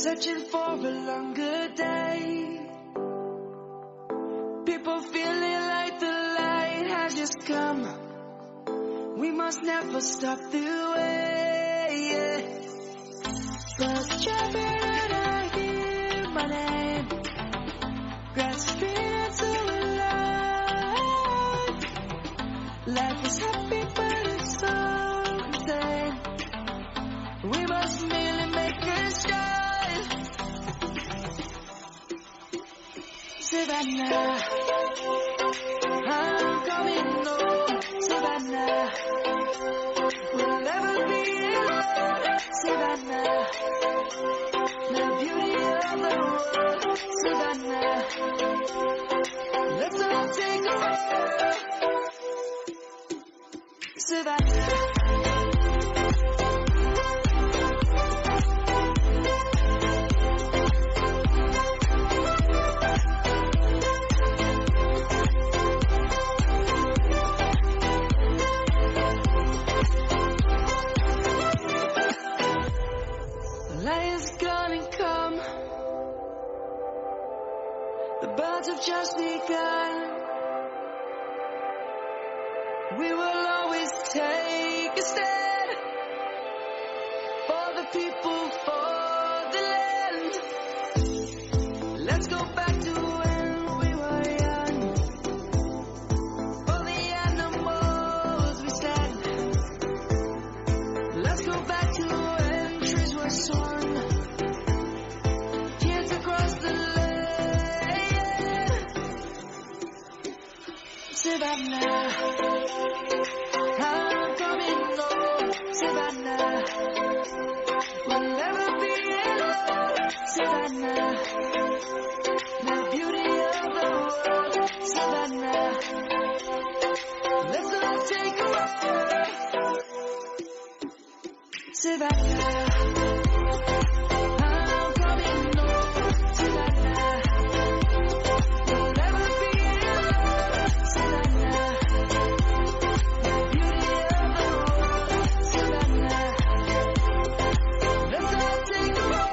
searching for a longer day. People feeling like the light has just come. We must never stop the way, yeah. Birds chirping and I hear my name, grasping into life. Life is happy but it's so insane. We must merely make a start. Savannah, I'm coming home. Savannah, we'll never be alone. Savannah, the beauty of the world. Savannah, let's all take a walk. Savannah. Have just begun. We will always take a stand for the people, for the land. Let's go back to when we were young. For the animals we stand. Let's go back to when trees were swung. Kids across the land. Savannah, I'm coming home. Savannah, we'll never be alone. Savannah, the beauty of the world. Savannah, let's all take a walk. Savannah, I'm coming home. Savannah, we'll never be alone. Savannah, the beauty of the world. Savannah, let's all take a walk.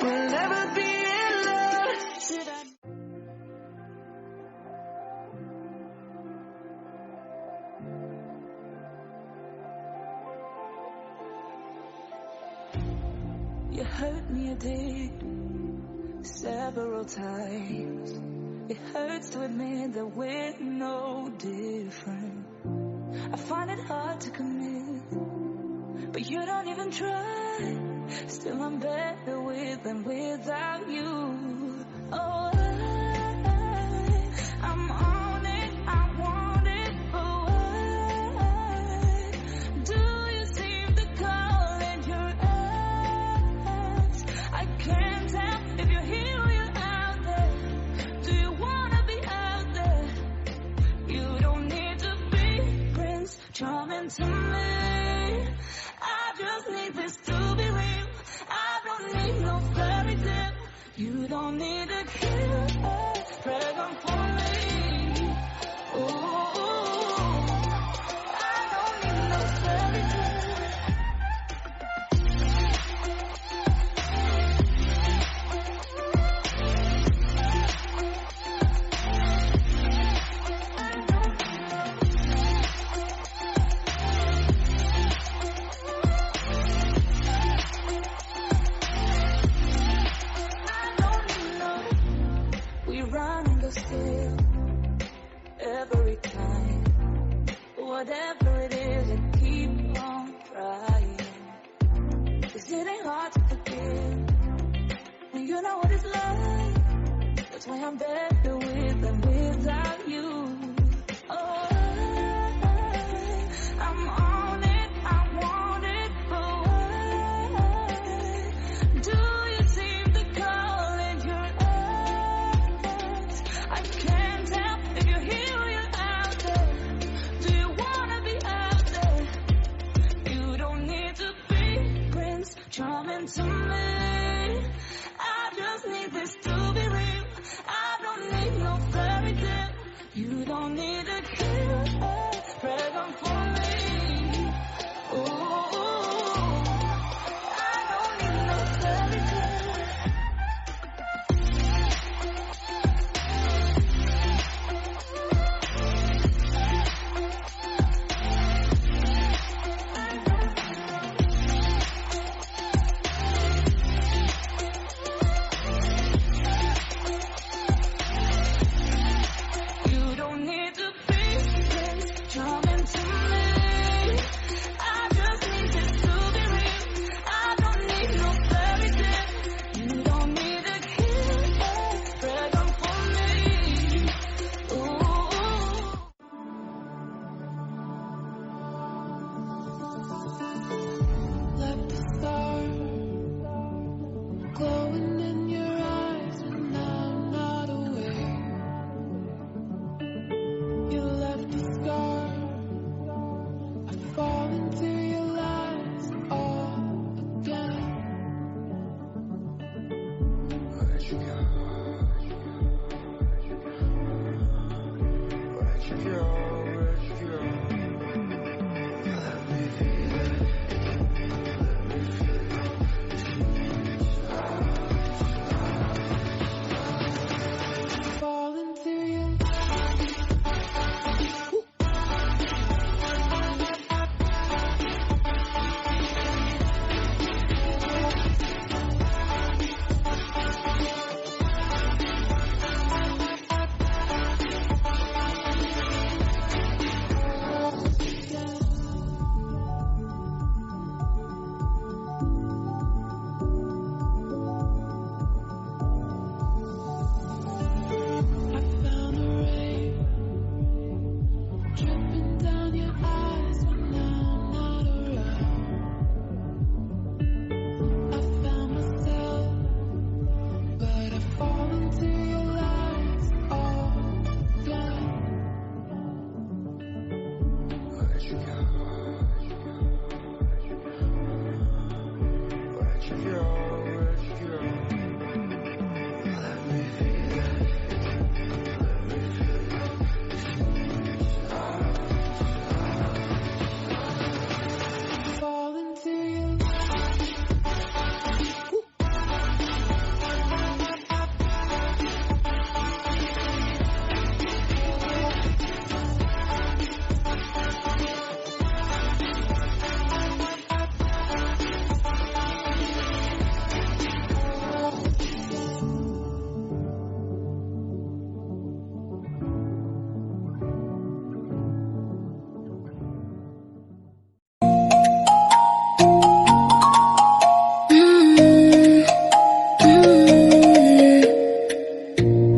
We'll never be alone. You hurt me, you did, several times. It hurts to admit that we're no different. I find it hard to commit, but you don't even try. Still I'm better with than without you. Oh, I'm on it, I want it, but why do you seem to call in your eyes? I can't tell if you're here or you're out there. Do you wanna be out there? You don't need to be Prince Charming to me. I just need this to be real. I don't need no fairy tale. You don't need a killer dragon for me. Ooh, I don't need no fairy tale. Still, every time, whatever it is, I keep on trying. 'Cause it ain't hard to forgive when you know what it's like. That's why I'm better with than without you. Oh, I'm on it, I want it, but why do you seem to call in your eyes? I can't help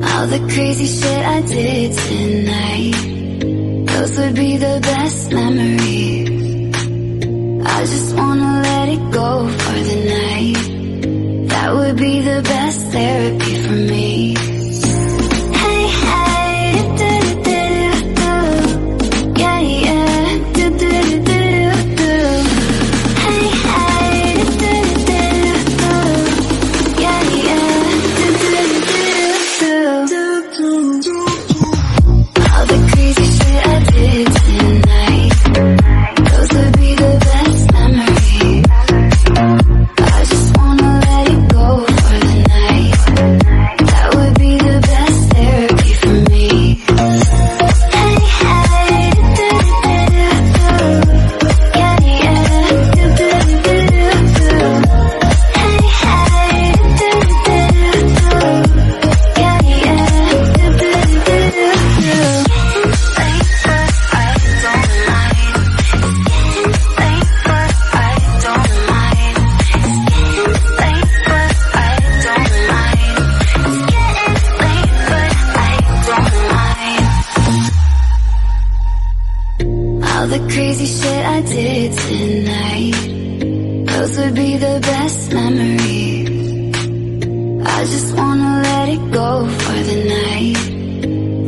All the crazy shit I did tonight, those would be the best memories. I just wanna let it go for the night. That would be the best therapy for me. Hey, hey, do-do-do-do-do. Yeah, yeah, do-do-do-do-do. Hey, hey, do-do-do-do-do. Yeah, yeah, do-do-do-do-do. All the crazy shit I did tonight, those would be the best memories. I just wanna let it go for the night. That would be the best therapy for me. Hey, hey, do-do-do-do-do. Yeah, yeah, do-do-do-do-do. Hey, hey, do-do-do-do-do. Yeah, yeah, do-do-do-do-do. Late, but I don't mind. Late, but I don't mind. Late, but I don't mind. It's getting late, but I don't mind. All the crazy shit I did tonight, those would be the best memories. I just wanna let it go for the night.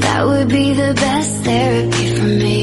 That would be the best therapy for me.